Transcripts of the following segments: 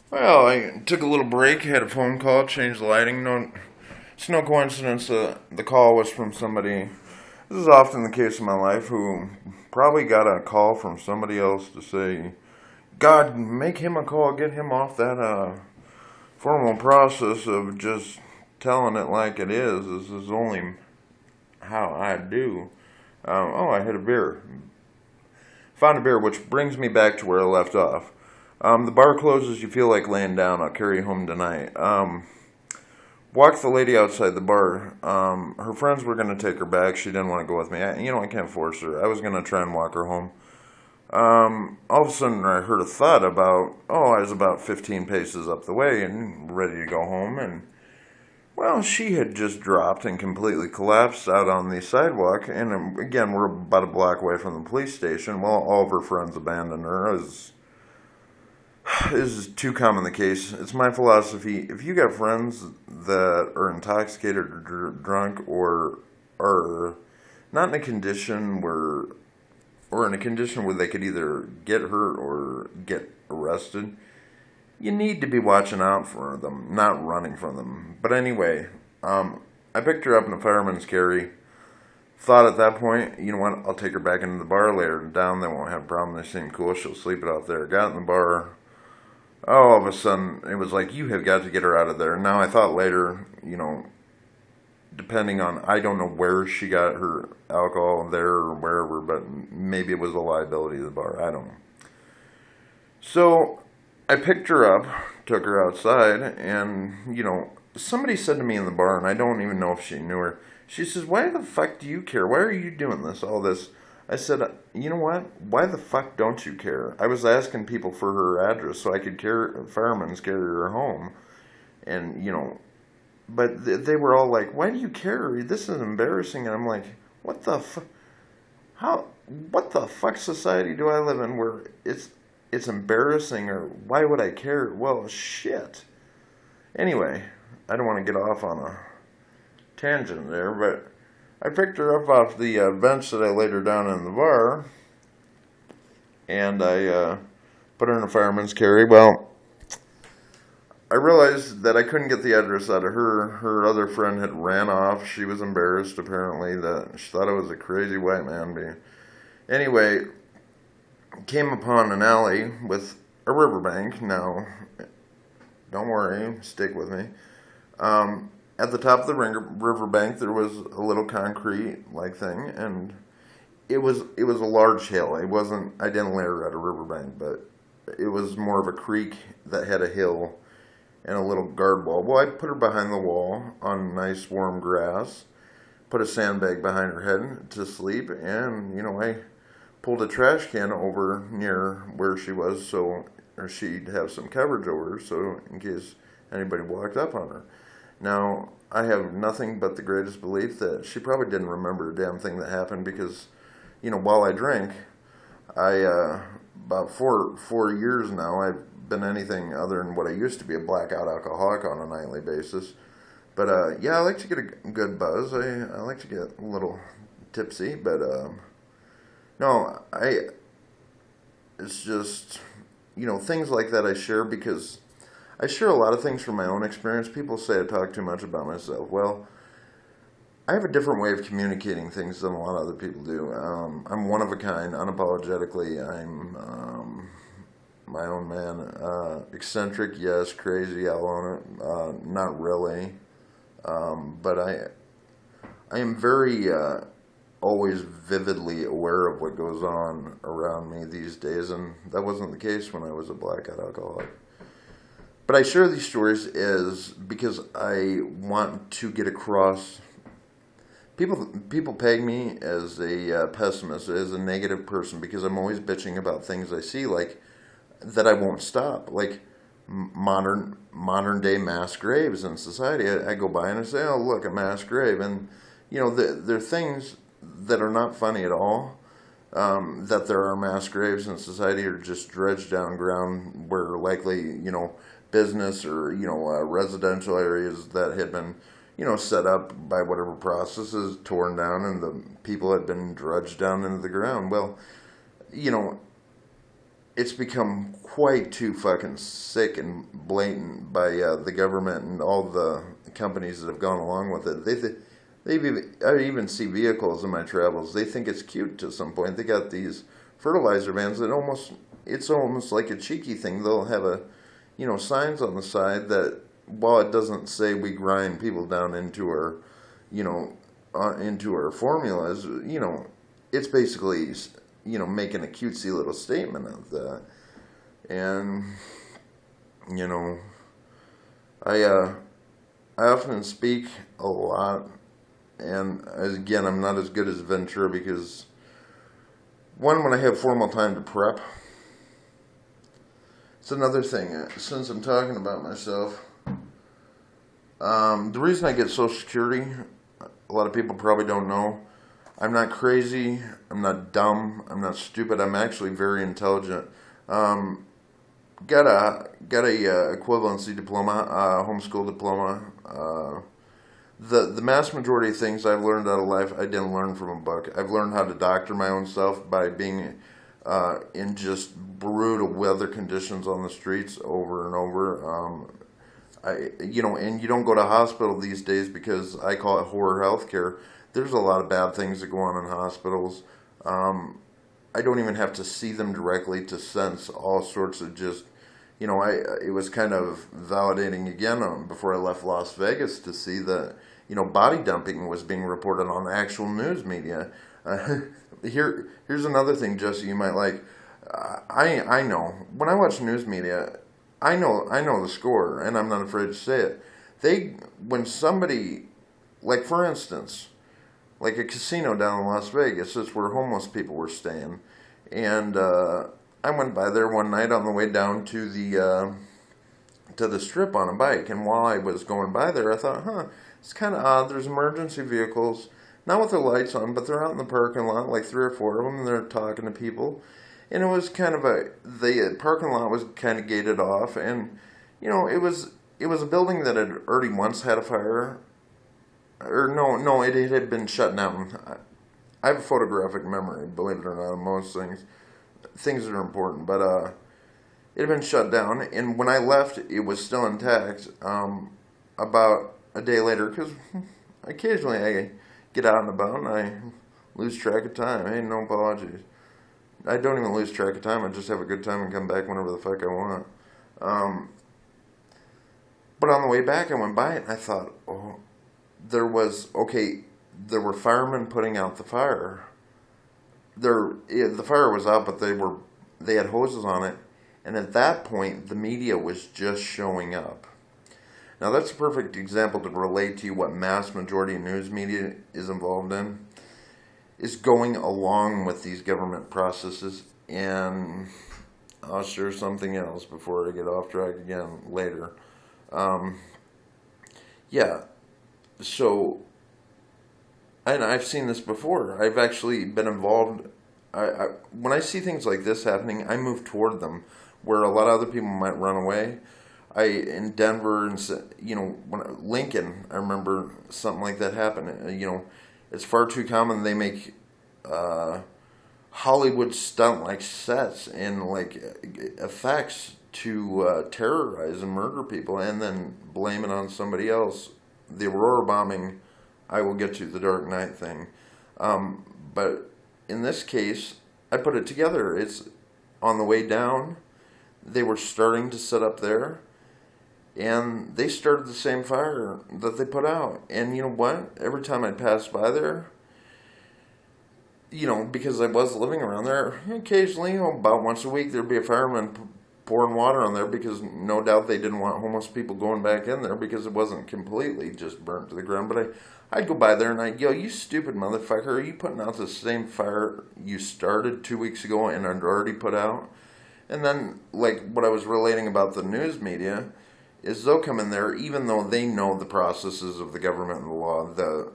Well, I took a little break, had a phone call, changed the lighting. No, it's no coincidence the call was from somebody. This is often the case in my life who probably got a call from somebody else to say, God, make him a call, get him off that formal process of just telling it like it is. This is only how I do. I hit a beer. Found a beer, which brings me back to where I left off. The bar closes, you feel like laying down. I'll carry you home tonight. Walked the lady outside the bar. Her friends were going to take her back. She didn't want to go with me. I can't force her. I was going to try and walk her home. All of a sudden, I heard a thud I was about 15 paces up the way and ready to go home. And, well, she had just dropped and completely collapsed out on the sidewalk. And again, we're about a block away from the police station. Well, all of her friends abandoned her as this is too common the case. It's my philosophy. If you got friends that are intoxicated or drunk or are not in a condition or in a condition where they could either get hurt or get arrested, you need to be watching out for them, not running from them. But anyway, I picked her up in a fireman's carry. Thought at that point, you know what, I'll take her back into the bar later down. They won't have a problem. They seem cool. She'll sleep it off there. Got in the bar. All of a sudden, it was like, you have got to get her out of there. Now, I thought later, depending on, I don't know where she got her alcohol there or wherever, but maybe it was a liability of the bar. I don't know. So, I picked her up, took her outside, and, somebody said to me in the bar, and I don't even know if she knew her, she says, why the fuck do you care? Why are you doing this, all this? I said, you know what? Why the fuck don't you care? I was asking people for her address so I could firemen's carry her home. And, but they were all like, why do you care? This is embarrassing. And I'm like, what the what the fuck society do I live in where it's embarrassing, or why would I care? Well, shit. Anyway, I don't want to get off on a tangent there, but I picked her up off the bench that I laid her down in the bar, and I put her in a fireman's carry. Well, I realized that I couldn't get the address out of her. Her other friend had ran off. She was embarrassed, apparently, that she thought I was a crazy white man. Anyway, came upon an alley with a riverbank. Now, don't worry, stick with me. At the top of the riverbank, there was a little concrete-like thing, and it was a large hill. It wasn't. I didn't lay her at a riverbank, but it was more of a creek that had a hill and a little guard wall. Well, I put her behind the wall on nice warm grass, put a sandbag behind her head to sleep, and I pulled a trash can over near where she was, or she'd have some coverage over her, so in case anybody walked up on her. Now, I have nothing but the greatest belief that she probably didn't remember a damn thing that happened because, while I drink, about four years now, I've been anything other than what I used to be, a blackout alcoholic on a nightly basis. But, I like to get a good buzz. I like to get a little tipsy, but, no, it's just, things like that I share because I share a lot of things from my own experience. People say I talk too much about myself. Well, I have a different way of communicating things than a lot of other people do. I'm one of a kind, unapologetically. I'm my own man. Eccentric, yes. Crazy, I'll own it. Not really. But I am very always vividly aware of what goes on around me these days, and that wasn't the case when I was a blackout alcoholic. But I share these stories is because I want to get across. People peg me as a pessimist, as a negative person, because I'm always bitching about things I see, like that I won't stop, like modern day mass graves in society. I go by and I say, "Oh, look, a mass grave," and there are things that are not funny at all. That there are mass graves in society are just dredged down ground where likely business or residential areas that had been set up by whatever processes torn down and the people had been drudged down into the ground. Well, you know it's become quite too fucking sick and blatant by the government and all the companies that have gone along with it. I even see vehicles in my travels. They think it's cute to some point. They got these fertilizer vans that it's almost like a cheeky thing. They'll have signs on the side that, while it doesn't say we grind people down into our, into our formulas, it's basically, making a cutesy little statement of that. And, I often speak a lot, and again, I'm not as good as Ventura because, one, when I have formal time to prep, it's another thing. Since I'm talking about myself, the reason I get Social Security, a lot of people probably don't know. I'm not crazy. I'm not dumb. I'm not stupid. I'm actually very intelligent. Got a equivalency diploma, homeschool diploma. The mass majority of things I've learned out of life, I didn't learn from a book. I've learned how to doctor my own self by being in just brutal weather conditions on the streets over and over. And you don't go to hospital these days because I call it horror healthcare. There's a lot of bad things that go on in hospitals. I don't even have to see them directly to sense all sorts of just, it was kind of validating again before I left Las Vegas to see that, body dumping was being reported on actual news media. Here's another thing, Jesse, you might like. I know when I watch news media, I know the score, and I'm not afraid to say it. When somebody, like for instance, like a casino down in Las Vegas, that's where homeless people were staying, and I went by there one night on the way down to the strip on a bike, and while I was going by there, I thought, it's kind of odd. There's emergency vehicles, not with their lights on, but they're out in the parking lot, like 3 or 4 of them, and they're talking to people. And it was kind of the parking lot was kind of gated off, and, it was a building that had already once had a fire. Or no, it had been shut down. I have a photographic memory, believe it or not, of most things that are important, but it had been shut down, and when I left, it was still intact. About a day later, because occasionally I get out and about and I lose track of time. Hey, no apologies. I don't even lose track of time. I just have a good time and come back whenever the fuck I want. But on the way back, I went by it and I thought, there were firemen putting out the fire. The fire was out, but they had hoses on it, and at that point, the media was just showing up. Now, that's a perfect example to relate to you what mass majority news media is involved in, is going along with these government processes, and I'll share something else before I get off track again later. So, and I've seen this before. I've actually been involved. When I see things like this happening, I move toward them, where a lot of other people might run away. In Denver and Lincoln, I remember something like that happened. It's far too common. They make Hollywood stunt like sets and like effects to terrorize and murder people, and then blame it on somebody else. The Aurora bombing, I will get to the Dark Knight thing, but in this case, I put it together. It's on the way down. They were starting to set up there, and they started the same fire that they put out. And you know what? Every time I'd pass by there, because I was living around there, occasionally, about once a week, there'd be a fireman pouring water on there, because no doubt they didn't want homeless people going back in there because it wasn't completely just burnt to the ground. But I'd go by there and I'd yell, "You stupid motherfucker, are you putting out the same fire you started 2 weeks ago and had already put out?" And then, like what I was relating about the news media, is they'll come in there even though they know the processes of the government and the law, the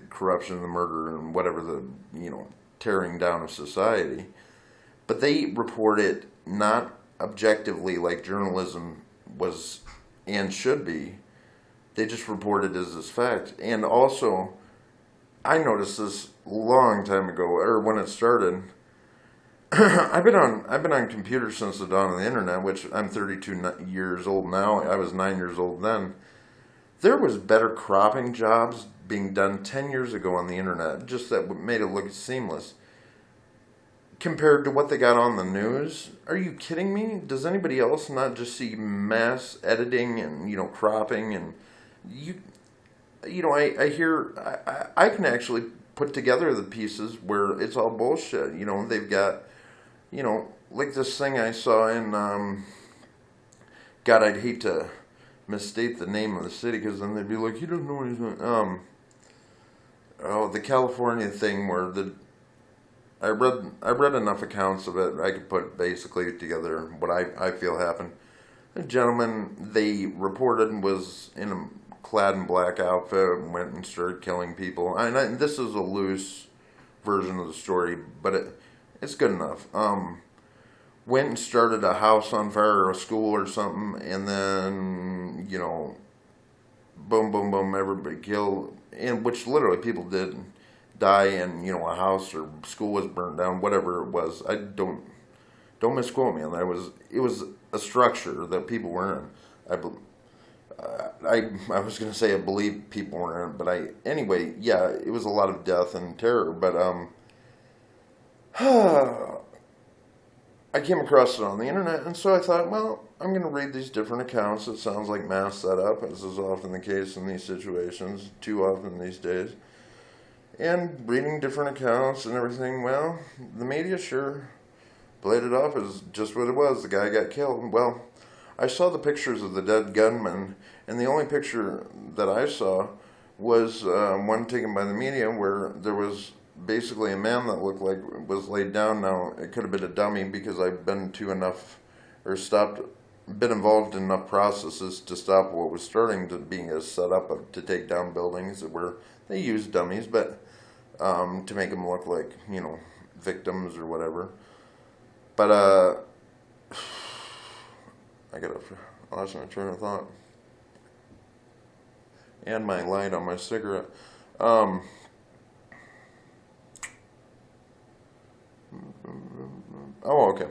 corruption, the murder, and whatever, the tearing down of society. But they report it not objectively like journalism was and should be. They just report it as this fact. And also, I noticed this a long time ago, or when it started, I've been on computers since the dawn of the internet, which I'm 32 years old now. I was 9 years old then. There was better cropping jobs being done 10 years ago on the internet, just that made it look seamless. Compared to what they got on the news, are you kidding me? Does anybody else not just see mass editing and cropping and you I hear I can actually put together the pieces where it's all bullshit. They've got like this thing I saw in God, I'd hate to misstate the name of the city because then they'd be like, he doesn't know what he's doing. The California thing where I read enough accounts of it. I could put basically together what I feel happened. A gentleman they reported was clad in black outfit and went and started killing people. And this is a loose version of the story, but it's good enough. Went and started a house on fire or a school or something, and then boom, boom, boom, everybody killed, and which literally people did die, and a house or school was burnt down, whatever it was. I don't misquote me on that. It was a structure that people were in. I was gonna say I believe people were in it, but anyway, yeah, it was a lot of death and terror. But I came across it on the internet, and so I thought, well, I'm going to read these different accounts. It sounds like mass setup, as is often the case in these situations, too often these days. And reading different accounts and everything, well, the media sure played it off as just what it was. The guy got killed. Well, I saw the pictures of the dead gunman, and the only picture that I saw was one taken by the media where there was basically a man that looked like was laid down. Now, it could have been a dummy because I've been been involved in enough processes to stop what was starting to being a setup to take down buildings where they use dummies, but to make them look like, victims or whatever. But, I lost my train of thought. And my light on my cigarette. Oh, okay.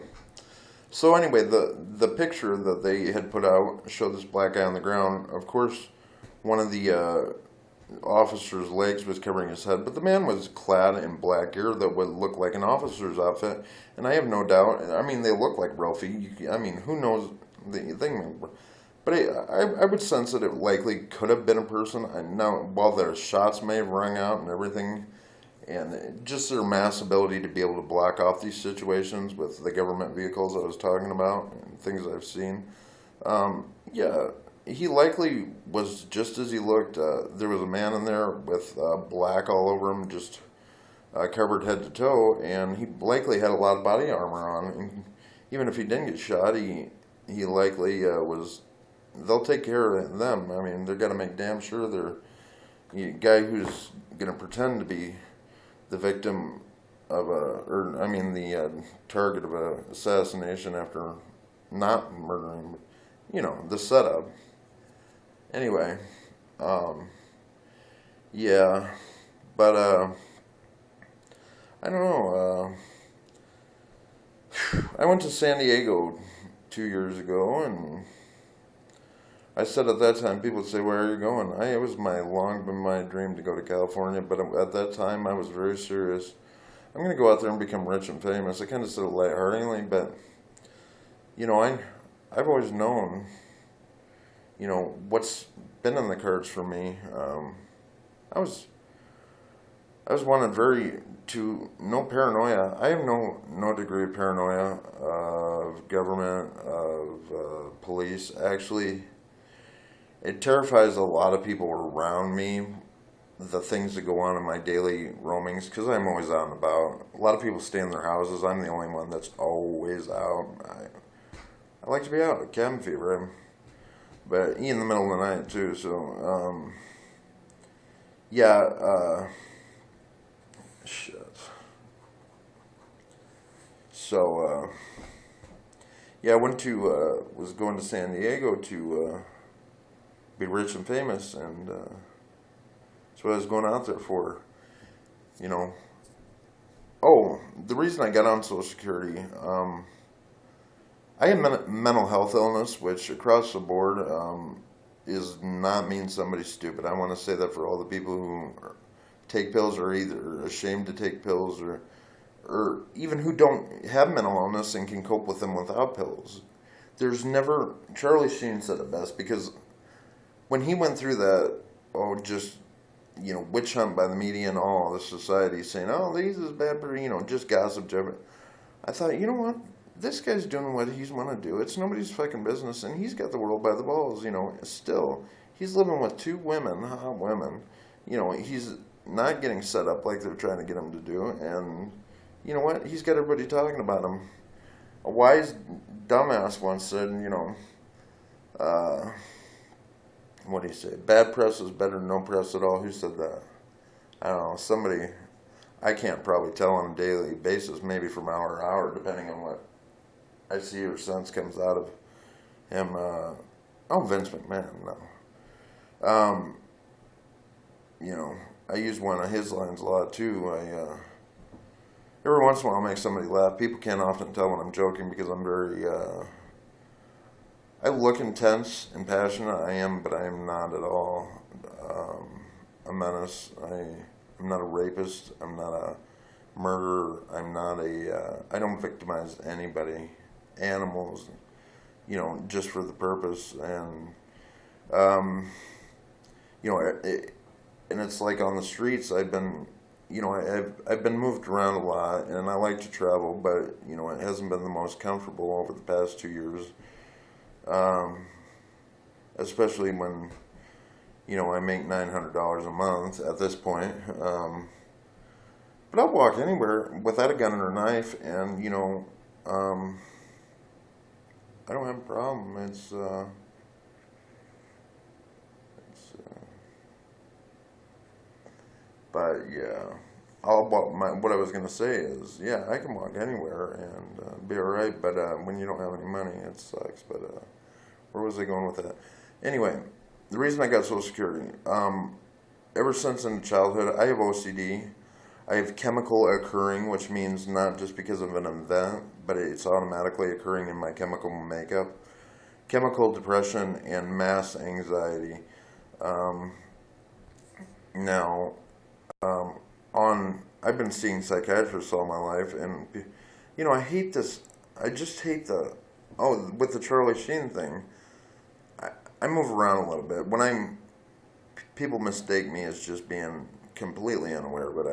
So anyway, the picture that they had put out showed this black guy on the ground. Of course, one of the officer's legs was covering his head, but the man was clad in black gear that would look like an officer's outfit. And I have no doubt. I mean, they look like Ralphie. Who knows the thing? But I would sense that it likely could have been a person. Now, while their shots may have rung out and everything, and just their mass ability to be able to block off these situations with the government vehicles I was talking about and things I've seen. Yeah, he likely was just as he looked. There was a man in there with black all over him, just covered head to toe, and he likely had a lot of body armor on. And even if he didn't get shot, he likely was. They'll take care of them. I mean, they're gonna make damn sure the guy who's gonna pretend to be the victim of the target of a assassination after not murdering, the setup. Anyway, yeah, but I don't know. I went to San Diego 2 years ago, and I said at that time, people would say, "Where are you going?" It was long been my dream to go to California, but at that time I was very serious. I'm going to go out there and become rich and famous. I kind of said it lightheartedly, but I've always known, what's been in the cards for me. I was wanted to no paranoia. I have no degree of paranoia of government, of police. Actually, it terrifies a lot of people around me, the things that go on in my daily roamings, because I'm always out and about. A lot of people stay in their houses. I'm the only one that's always out. I like to be out, cabin fever. But in the middle of the night, too. So, yeah, shit. So, yeah, I was going to San Diego to be rich and famous, and that's what I was going out there for. Oh, the reason I got on Social Security, I have mental health illness, which across the board is not mean somebody's stupid. I want to say that for all the people who take pills or either ashamed to take pills or even who don't have mental illness and can cope with them without pills. There's never, Charlie Sheen said it best because when he went through that, just, witch hunt by the media and all the society saying, oh, these is bad for, just gossip, Jeff. I thought, you know what? This guy's doing what he's want to do. It's nobody's fucking business, and he's got the world by the balls, Still, he's living with two women, hot women. He's not getting set up like they're trying to get him to do, and you know what? He's got everybody talking about him. A wise dumbass once said, what do you say? Bad press is better than no press at all. Who said that? I don't know. Somebody, I can't probably tell on a daily basis, maybe from hour to hour, depending on what I see or sense comes out of him. Vince McMahon, no. I use one of his lines a lot too. Every once in a while I'll make somebody laugh. People can't often tell when I'm joking because I'm very, I look intense and passionate. I am, but I am not at all a menace. I'm not a rapist. I'm not a murderer. I'm not I don't victimize anybody, animals, just for the purpose. And, and it's like on the streets, I've been, I've been moved around a lot, and I like to travel, but, it hasn't been the most comfortable over the past 2 years. Especially when, I make $900 a month at this point. But I'll walk anywhere without a gun or a knife, and, I don't have a problem. But yeah, what I was going to say is, yeah, I can walk anywhere and be alright, but when you don't have any money, it sucks. But where was I going with that? Anyway, the reason I got Social Security, ever since in childhood, I have OCD. I have chemical occurring, which means not just because of an event, but it's automatically occurring in my chemical makeup. Chemical depression and mass anxiety. Now, I've been seeing psychiatrists all my life, and I hate this. I just hate with the Charlie Sheen thing. I move around a little bit when people mistake me as just being completely unaware, but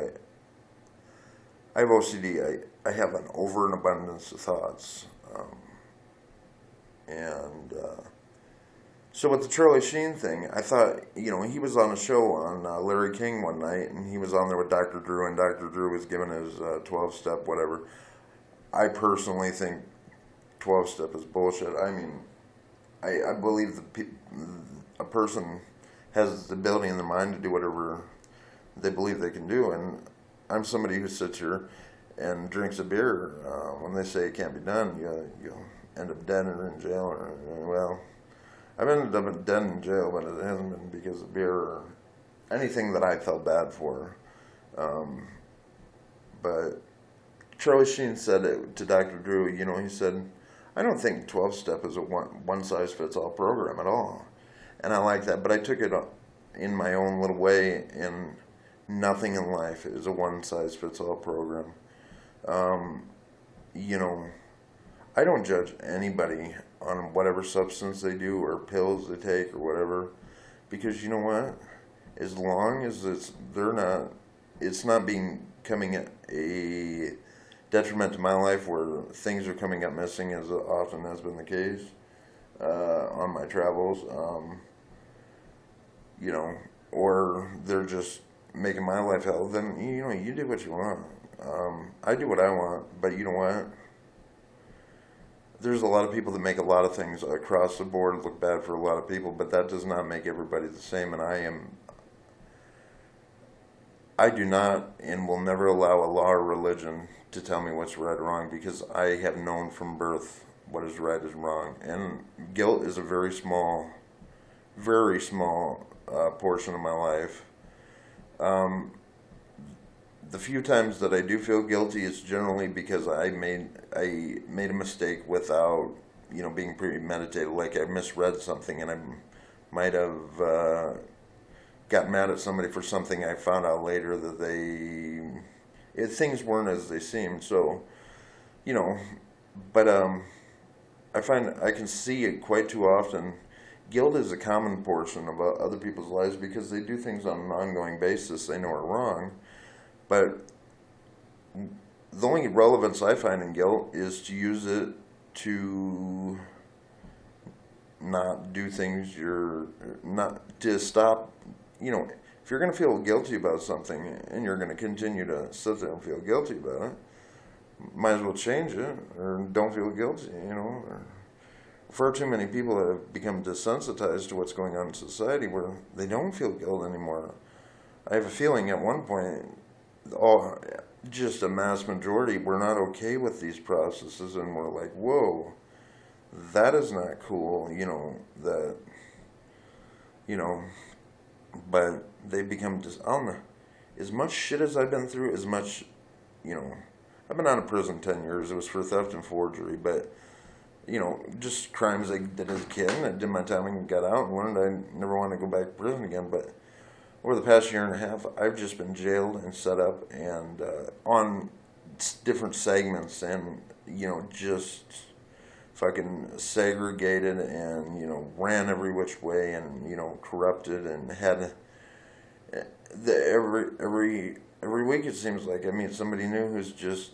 I have OCD. I have an over and abundance of thoughts, and so with the Charlie Sheen thing, I thought, he was on a show on Larry King one night, and he was on there with Dr. Drew, and Dr. Drew was giving his 12-step whatever. I personally think 12-step is bullshit. I mean, I believe a person has the ability in their mind to do whatever they believe they can do, and I'm somebody who sits here and drinks a beer. When they say it can't be done, you'll end up dead or in jail, well, I've ended up dead in jail, but it hasn't been because of beer or anything that I felt bad for. But Charlie Sheen said it to Dr. Drew, he said, I don't think 12-step is a one-size-fits-all program at all. And I like that, but I took it in my own little way, and nothing in life is a one-size-fits-all program. I don't judge anybody on whatever substance they do or pills they take or whatever, because you know what? As long as it's not becoming a detriment to my life where things are coming up missing, as often has been the case on my travels, or they're just making my life hell, then you do what you want. I do what I want, but you know what? There's a lot of people that make a lot of things across the board look bad for a lot of people, but that does not make everybody the same, and I do not and will never allow a law or religion to tell me what's right or wrong, because I have known from birth what is right and wrong, and guilt is a very small portion of my life. the few times that I do feel guilty, it's generally because I made a mistake without being premeditated. Like I misread something, and I might have got mad at somebody for something I found out later that things weren't as they seemed. So you know, but I find I can see it quite too often. Guilt is a common portion of other people's lives because they do things on an ongoing basis they know are wrong. But the only relevance I find in guilt is to use it to not do things you're not to stop. If you're going to feel guilty about something and you're going to continue to sit there and feel guilty about it, might as well change it or don't feel guilty. Far too many people have become desensitized to what's going on in society where they don't feel guilt anymore. I have a feeling at one point, just a mass majority, we're not okay with these processes, and we're like, whoa, that is not cool, but they become I don't know, as much shit as I've been through, as much, I've been out of prison 10 years, it was for theft and forgery, but just crimes I did as a kid, and I did my time and got out and learned I never want to go back to prison again. But over the past year and a half, I've just been jailed and set up and on different segments, and just fucking segregated and ran every which way, and corrupted, and had every week it seems like I meet somebody new who's just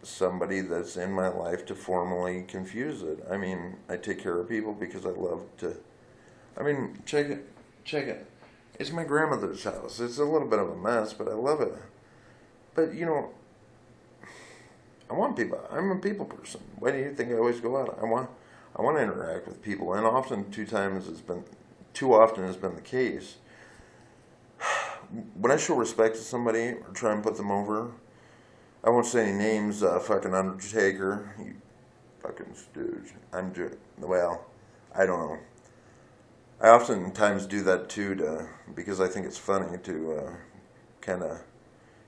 somebody that's in my life to formally confuse it. I mean, I take care of people because I love to. I mean, check it. It's my grandmother's house. It's a little bit of a mess, but I love it. But I want people. I'm a people person. Why do you think I always go out? I want to interact with people, and too often has been the case. When I show respect to somebody or try and put them over, I won't say any names, fucking Undertaker, you fucking stooge. I don't know. I oftentimes do that too, because I think it's funny to kind of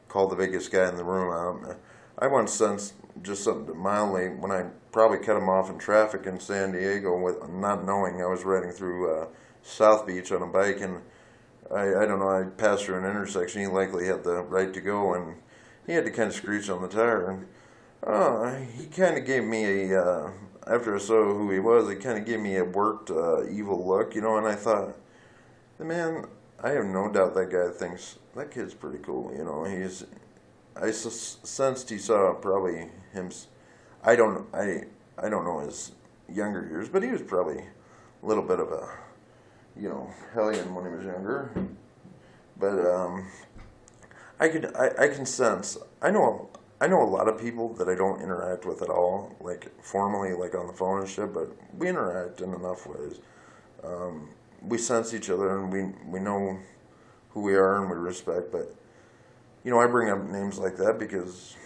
call the biggest guy in the room out. I once sensed just something mildly when I probably cut him off in traffic in San Diego with not knowing I was riding through South Beach on a bike, and I don't know, I passed through an intersection. He likely had the right to go, and he had to kind of screech on the tire. And he kind of gave me after I saw who he was, he kind of gave me a worked, evil look, and I thought, the man, I have no doubt that guy thinks, that kid's pretty cool, I sensed he saw probably him, I don't know his younger years, but he was probably a little bit of a, hellion when he was younger. But I can sense. I know a lot of people that I don't interact with at all, like formally, like on the phone and shit. But we interact in enough ways. We sense each other, and we know who we are, and we respect. But I bring up names like that because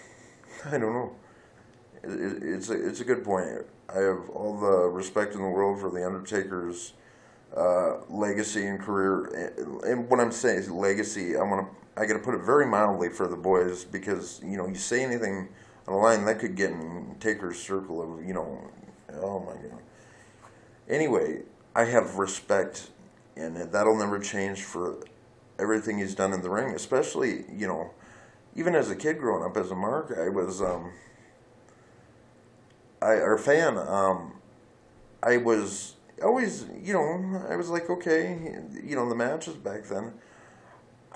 I don't know. It's a good point. I have all the respect in the world for the Undertaker's legacy and career, and what I'm saying is legacy. I got to put it very mildly for the boys, because you say anything on a line that could get in Taker's circle of oh my god. Anyway, I have respect, and that'll never change for everything he's done in the ring. Especially even as a kid growing up as a mark, I was a fan. I was always, I was like, okay, the matches back then.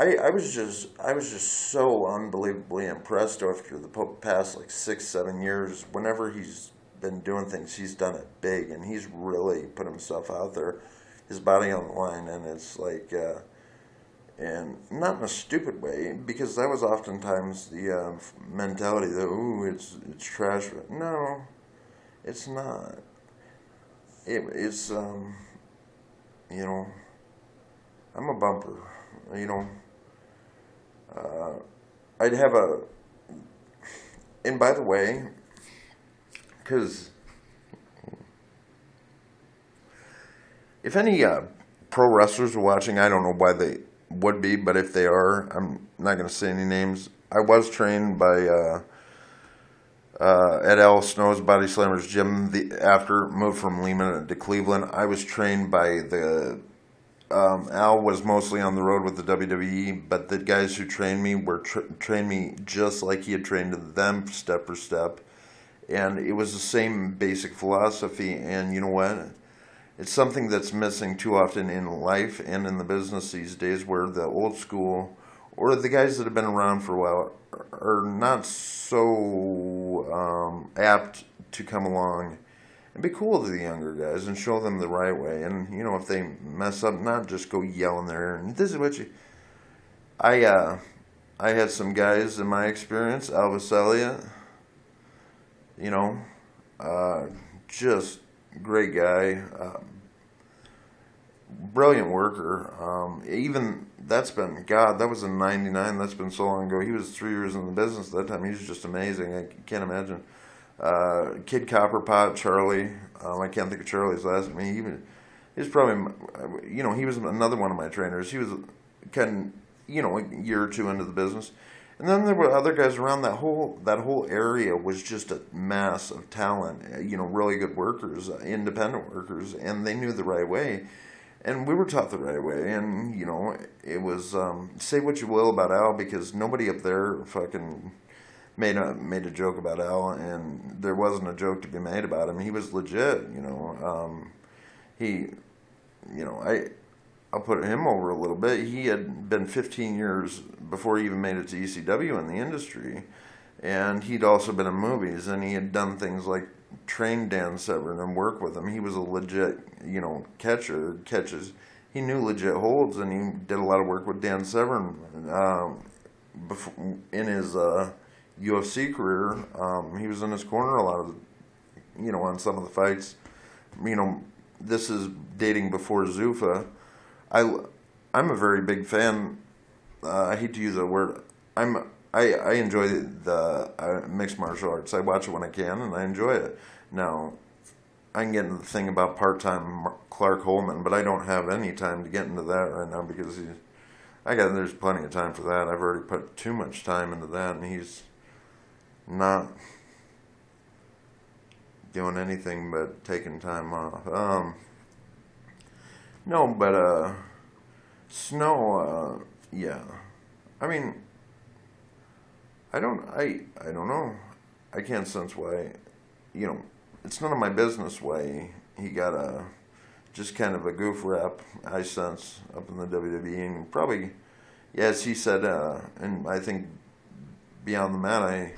I was just so unbelievably impressed after the past like 6-7 years. Whenever he's been doing things, he's done it big, and he's really put himself out there, his body on the line, and it's like, and not in a stupid way, because that was oftentimes the mentality that, ooh, it's trash. No, it's not. It's I'm a bumper, I'd have and by the way, because if any pro wrestlers are watching, I don't know why they would be, but if they are, I'm not going to say any names. I was trained by at Al Snow's Body Slammers gym. After moved from Lehman to Cleveland, I was trained by the Al was mostly on the road with the WWE, but the guys who trained me were trained me just like he had trained them, step for step, and it was the same basic philosophy. And you know what? It's something that's missing too often in life and in the business these days, where the old school or the guys that have been around for a while are not so apt to come along and be cool to the younger guys and show them the right way. And you know, if they mess up, not just go yelling there. And this is what you. I had some guys in my experience, Elvis Elliott. You know, just great guy, brilliant worker. Even that's been God. That was in '99. That's been so long ago. He was 3 years in the business at that time. He was just amazing. I can't imagine. Kid Copperpot, Charlie. I can't think of Charlie's last name. He was probably, you know, he was another one of my trainers. He was you know, a year or two into the business. And then there were other guys around. That whole area was just a mass of talent. You know, really good workers, independent workers, and they knew the right way. And we were taught the right way. And you know, it was say what you will about Al, because nobody up there fucking made a joke about Al, and there wasn't a joke to be made about him. He was legit. You know, he, you know, I'll put him over a little bit. He had been 15 years before he even made it to ECW in the industry. And he'd also been in movies, and he had done things like train Dan Severn and work with him. He was a legit, you know, catches. He knew legit holds, and he did a lot of work with Dan Severn before, in his UFC career. He was in his corner a lot of, you know, on some of the fights. You know, this is dating before Zuffa. I'm a very big fan. I hate to use the word. I enjoy the mixed martial arts. I watch it when I can, and I enjoy it. Now, I can get into the thing about part-time Clark Holman, but I don't have any time to get into that right now, because there's plenty of time for that. I've already put too much time into that, and he's not doing anything but taking time off. No, but Snow, yeah. I mean, I don't know. I can't sense why, you know, it's none of my business why he got just kind of a goof rap, I sense, up in the WWE. And probably, yeah, as he said, and I think Beyond the Mat,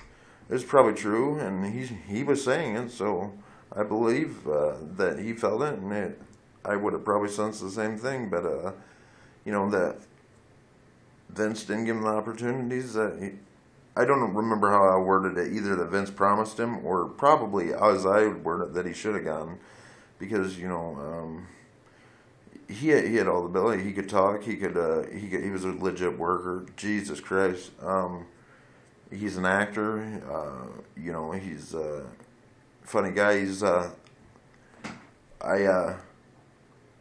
it's probably true, and he was saying it, so I believe that he felt it, and I would have probably sensed the same thing. But you know, that Vince didn't give him the opportunities. I don't remember how I worded it, either that Vince promised him, or probably as I would word it, that he should have gotten, because you know, he had all the ability. He could talk. He was a legit worker. Jesus Christ. He's an actor. You know, he's a funny guy.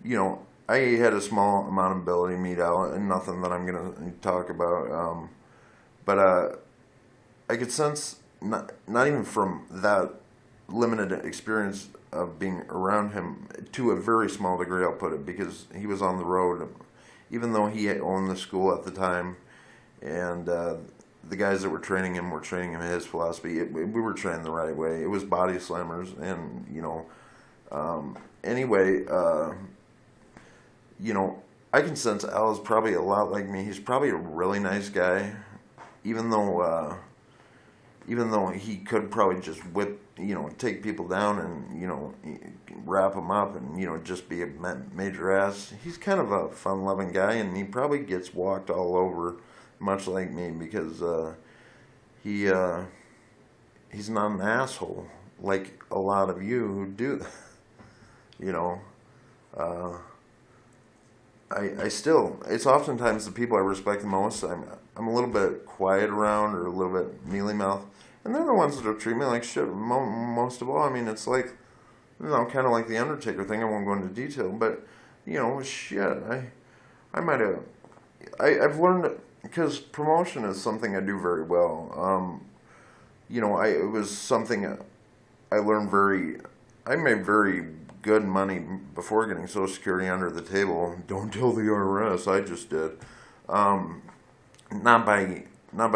You know, I had a small amount of ability to meet out, and nothing that I'm gonna talk about. But I could sense, not even from that limited experience of being around him, to a very small degree, I'll put it, because he was on the road, even though he owned the school at the time, and the guys that were training him in his philosophy. We were trained the right way. It was Body Slammers, and you know, anyway, you know, I can sense Al is probably a lot like me. He's probably a really nice guy, even though he could probably just whip, you know, take people down and, you know, wrap them up and, you know, just be a major ass. He's kind of a fun-loving guy, and he probably gets walked all over, much like me, because he's not an asshole like a lot of you who do. You know, I still, it's oftentimes the people I respect the most, I'm a little bit quiet around, or a little bit mealy mouth, and they're the ones that will treat me like shit most of all. I mean, it's like, you know, kind of like the Undertaker thing. I won't go into detail, but you know, shit, I might have, I've learned because promotion is something I do very well. It was something I learned I made very good money before getting Social Security under the table. Don't tell the IRS, I just did. Um, not by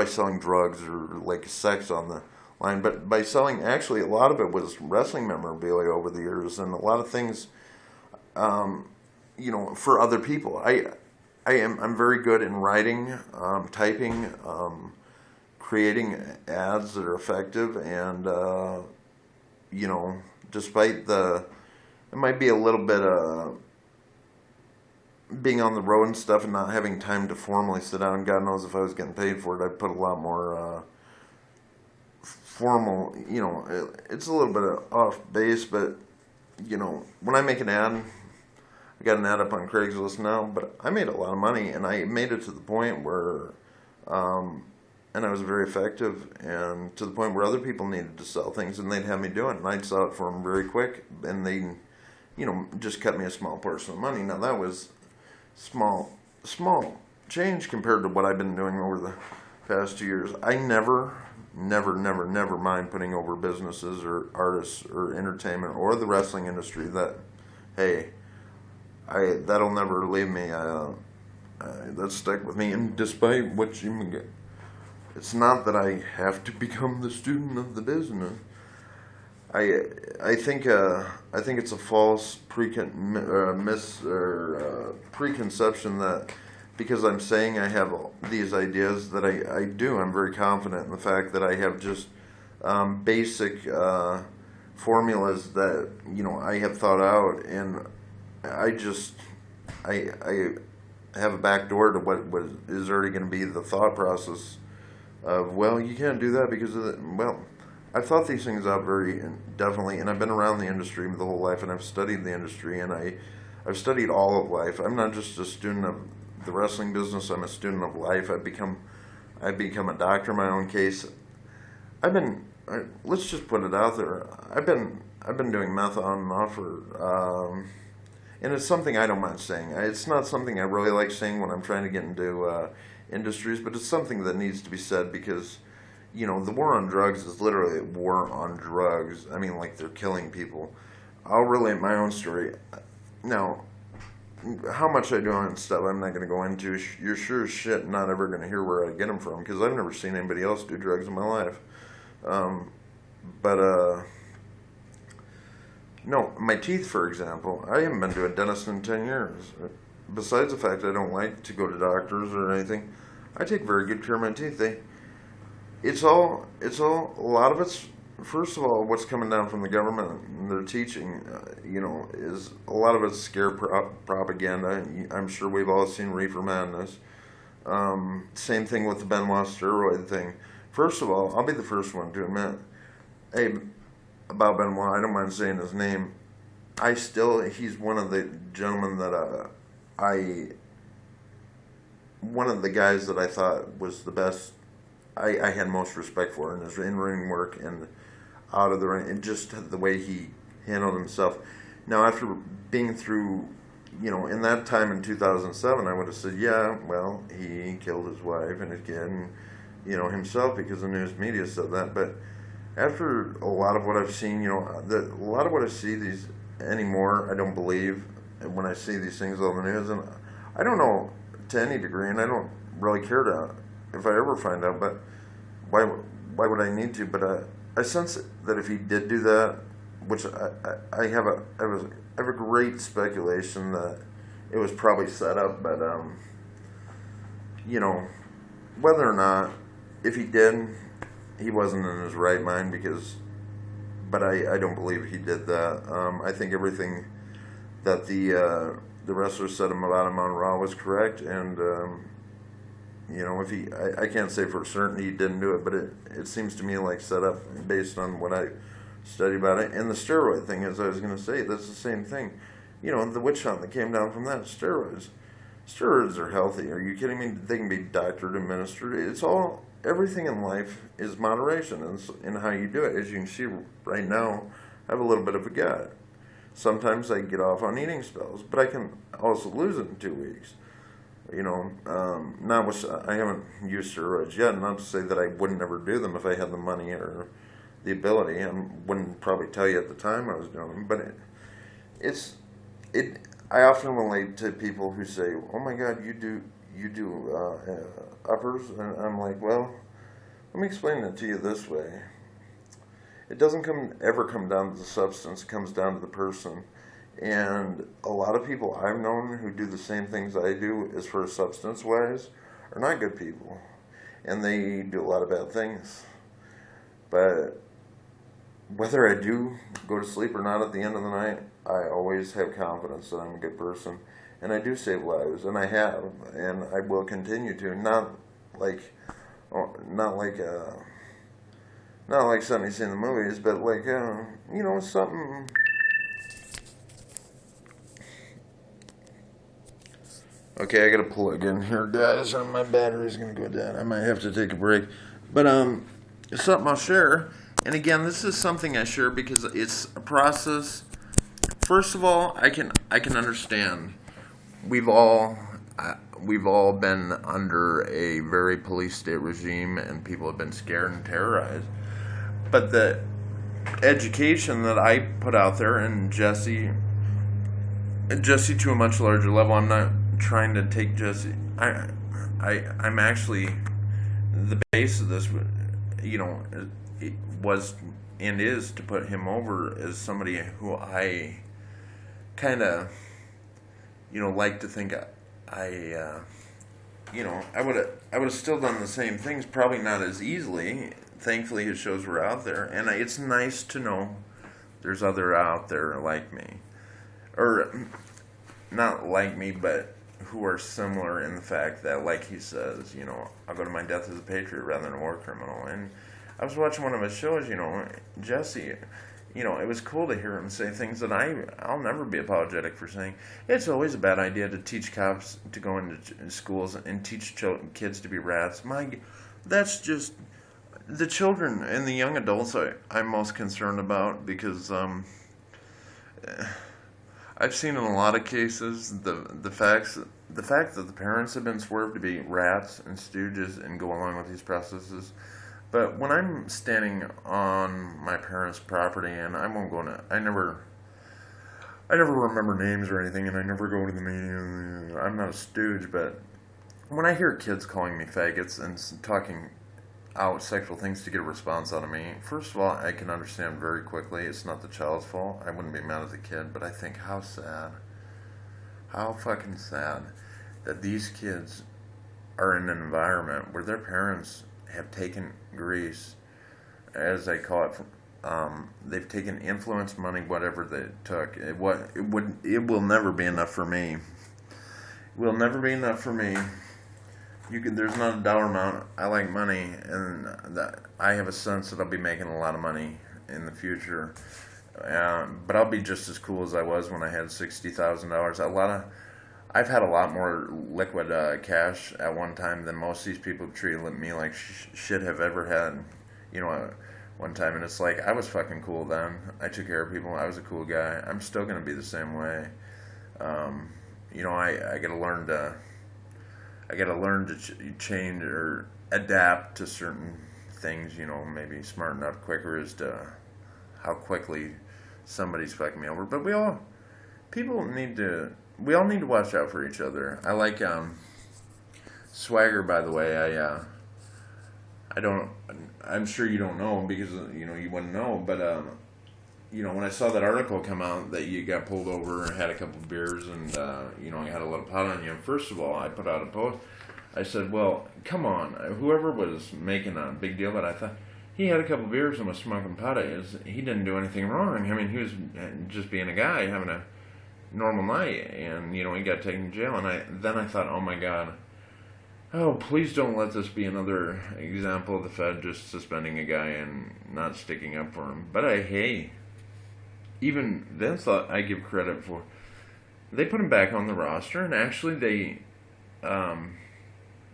selling drugs or like sex on the line, but by selling, actually a lot of it was wrestling memorabilia over the years and a lot of things, for other people. I'm very good in writing, typing, creating ads that are effective, and despite it might be a little bit being on the road and stuff and not having time to formally sit down. God knows if I was getting paid for it, I'd put a lot more formal. It's a little bit off base, but when I make an ad, I got an ad up on Craigslist now, but I made a lot of money, and I made it to the point where, and I was very effective, and to the point where other people needed to sell things, and they'd have me do it, and I'd sell it for them very quick, and they, just cut me a small portion of money. Now that was small change compared to what I've been doing over the past 2 years. I never mind putting over businesses or artists or entertainment or the wrestling industry. Hey, that'll never leave me. That's stuck with me. And despite what you get, it's not that I have to become the student of the business. I think it's a false preconception that because I'm saying I have these ideas that I do. I'm very confident in the fact that I have just basic formulas that I have thought out, and I have a back door to what is already going to be the thought process of, well, you can't do that because of I've thought these things out very definitely, and I've been around the industry the whole life, and I've studied the industry, and I've studied all of life. I'm not just a student of the wrestling business. I'm a student of life. I've become a doctor in my own case. Let's just put it out there. I've been doing meth on and off for, and it's something I don't mind saying. It's not something I really like saying when I'm trying to get into industries, but it's something that needs to be said because, the war on drugs is literally a war on drugs. I mean, like, they're killing people. I'll relate my own story. Now, how much I do on and stuff, I'm not going to go into. You're sure as shit not ever going to hear where I get them from because I've never seen anybody else do drugs in my life. No, my teeth, for example, I haven't been to a dentist in 10 years. Besides the fact I don't like to go to doctors or anything, I take very good care of my teeth. A lot of it's, first of all, what's coming down from the government and their teaching, is a lot of it's scare propaganda. I'm sure we've all seen Reefer Madness. Same thing with the Benoit steroid thing. First of all, I'll be the first one to admit, hey, about Benoit, I don't mind saying his name. He's one of the gentlemen that one of the guys that I thought was the best. I had most respect for in his in-ring work and out of the ring, and just the way he handled himself. Now, after being through, in that time in 2007, I would have said, yeah, well, he killed his wife and his kid and, himself because the news media said that. But after a lot of what I've seen, a lot of what I see these anymore, I don't believe when I see these things on the news. And I don't know to any degree, and I don't really care to if I ever find out, but why would I need to? But I sense that if he did do that, which I have a great speculation that it was probably set up, but whether or not, if he did, he wasn't in his right mind but I don't believe he did that. I think everything that the wrestler said about him on Raw was correct, and if I can't say for certain he didn't do it, but it seems to me like set up based on what I studied about it. And the steroid thing, as I was going to say, that's the same thing. The witch hunt that came down from that, steroids. Steroids are healthy. Are you kidding me? They can be doctored, administered. Everything in life is moderation in how you do it. As you can see right now, I have a little bit of a gut. Sometimes I get off on eating spells, but I can also lose it in 2 weeks. Not with, I haven't used steroids yet. Not to say that I would never do them if I had the money or the ability. I wouldn't probably tell you at the time I was doing them, but it's it. I often relate to people who say, "Oh my God, you do uppers," and I'm like, well, let me explain it to you this way. It doesn't ever come down to the substance. It comes down to the person. And a lot of people I've known who do the same things I do as far as substance wise are not good people. And they do a lot of bad things. But whether I do go to sleep or not at the end of the night, I always have confidence that I'm a good person. And I do save lives, and I have, and I will continue to. Like, not like, not like something you see in the movies, but like, something. Okay, I gotta plug in here, guys, or my battery's gonna go down. I might have to take a break. But it's something I'll share. And again, this is something I share because it's a process. First of all, I can understand. We've all been under a very police state regime, and people have been scared and terrorized. But the education that I put out there, and Jesse to a much larger level. I'm not trying to take Jesse. I'm actually, the base of this, it was and is to put him over as somebody who I kind of, like to think I would have still done the same things, probably not as easily. Thankfully, his shows were out there, and it's nice to know there's other out there like me, or not like me, but who are similar in the fact that, like he says, I'll go to my death as a patriot rather than a war criminal. And I was watching one of his shows, Jesse, it was cool to hear him say things that I'll never be apologetic for saying. It's always a bad idea to teach cops to go into schools and teach kids to be rats. That's just the children and the young adults I'm most concerned about, because I've seen in a lot of cases the fact that the parents have been swerved to be rats and stooges and go along with these processes. But when I'm standing on my parents' property, and I won't go into, I never remember names or anything, and I never go to the meeting. I'm not a stooge, but when I hear kids calling me faggots and talking out sexual things to get a response out of me, first of all, I can understand very quickly it's not the child's fault. I wouldn't be mad at the kid, but I think how fucking sad that these kids are in an environment where their parents have taken grease, as I call it. They've taken influence, money, whatever they took. It will never be enough for me. It will never be enough for me. There's not a dollar amount. I like money, and that I have a sense that I'll be making a lot of money in the future. But I'll be just as cool as I was when I had $60,000. I've had a lot more liquid cash at one time than most of these people who treated me like shit have ever had. One time, and it's like I was fucking cool then. I took care of people. I was a cool guy. I'm still gonna be the same way. I gotta learn to change or adapt to certain things. Maybe smarten up quicker as to how quickly somebody's fucking me over. But we all need to watch out for each other. I like Swagger, by the way. I'm sure you don't know because you wouldn't know. But when I saw that article come out that you got pulled over and had a couple of beers and you had a little pot on you. First of all, I put out a post. I said, well, come on. Whoever was making a big deal, but I thought he had a couple of beers and was smoking pot. He didn't do anything wrong. I mean, he was just being a guy having a normal night, and he got taken to jail. And then I thought, oh my God, oh, please don't let this be another example of the Fed just suspending a guy and not sticking up for him. But hey, even Vince, I give credit for, they put him back on the roster, and actually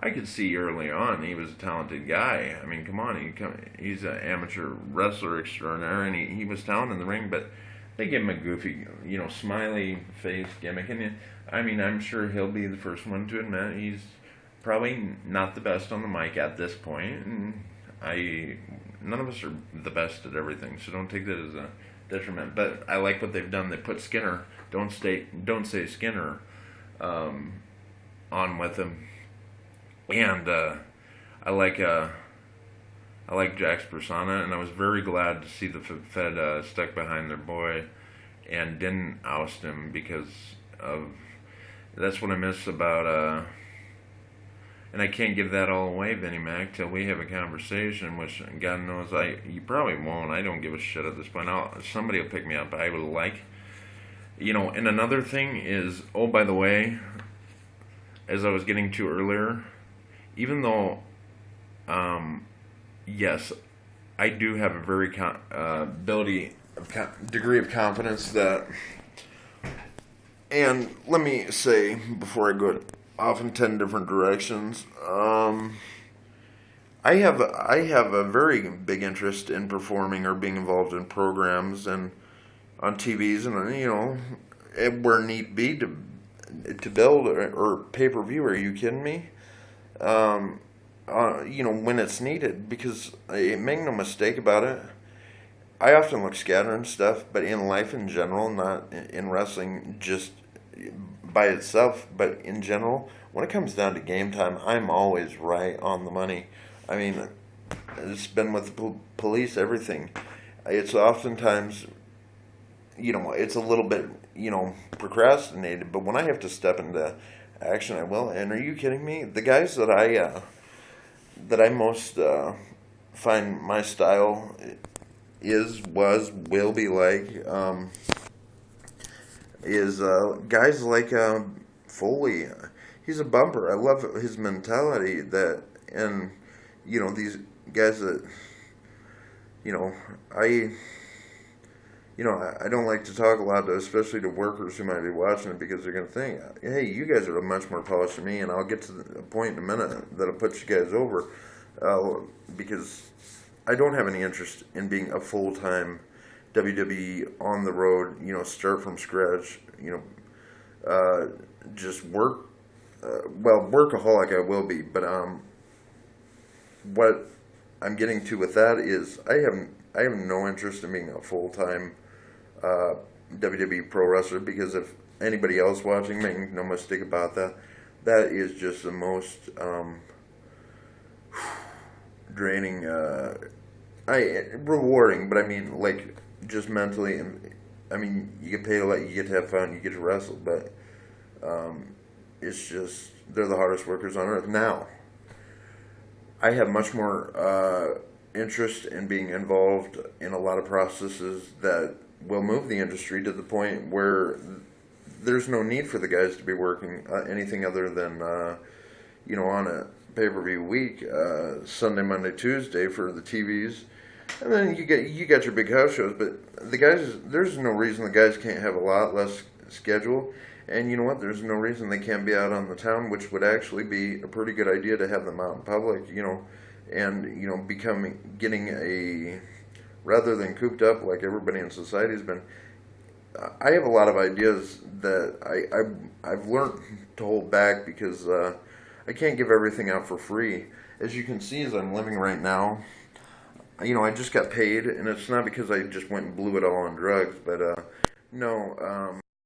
I could see early on he was a talented guy. I mean, come on, he's an amateur wrestler extraordinaire, and he was talented in the ring, but they give him a goofy, smiley face gimmick, and I mean, I'm sure he'll be the first one to admit he's probably not the best on the mic at this point, and none of us are the best at everything, so don't take that as a detriment. But I like what they've done. They put Skinner, don't say Skinner, on with him, and I like Jack's persona, and I was very glad to see the Fed stuck behind their boy and didn't oust him, because of that's what I miss about and I can't give that all away, Vinnie Mac, till we have a conversation, which God knows you probably won't. I don't give a shit at this point. Somebody will pick me up. I would like, and another thing is, oh, by the way, as I was getting to earlier, even though, yes, I do have a very degree of confidence that, and let me say before I go off in 10 different directions, I have a very big interest in performing or being involved in programs and on TVs, and where need be to build or pay-per-view. Are you kidding me? When it's needed, because make no mistake about it, I often look scattered and stuff, but in life in general, not in wrestling just by itself, but in general, when it comes down to game time, I'm always right on the money. I mean, it's been with the police, everything. It's oftentimes, it's a little bit, procrastinated, but when I have to step into action, I will. And are you kidding me? The guys that I most find my style will be like, is guys like Foley. He's a bumper. I love his mentality and these guys that, I don't like to talk a lot, especially to workers who might be watching it, because they're going to think, hey, you guys are much more polished than me, and I'll get to the point in a minute that'll put you guys over, because I don't have any interest in being a full-time WWE on the road, start from scratch, just work. Workaholic I will be, but what I'm getting to with that is I have no interest in being a full-time WWE pro wrestler, because if anybody else watching, make no mistake about that, that is just the most draining, rewarding, but I mean, like, just mentally, and I mean, you get paid a lot, you get to have fun, you get to wrestle, but it's just, they're the hardest workers on earth. Now, I have much more interest in being involved in a lot of processes that will move the industry to the point where there's no need for the guys to be working anything other than, on a pay-per-view week, Sunday, Monday, Tuesday for the TVs. And then you got your big house shows, but the guys, there's no reason the guys can't have a lot less schedule. And you know what? There's no reason they can't be out on the town, which would actually be a pretty good idea to have them out in public, and getting a, rather than cooped up like everybody in society has been. I have a lot of ideas that I've learned to hold back, because I can't give everything out for free. As you can see, as I'm living right now, I just got paid, and it's not because I just went and blew it all on drugs, but no.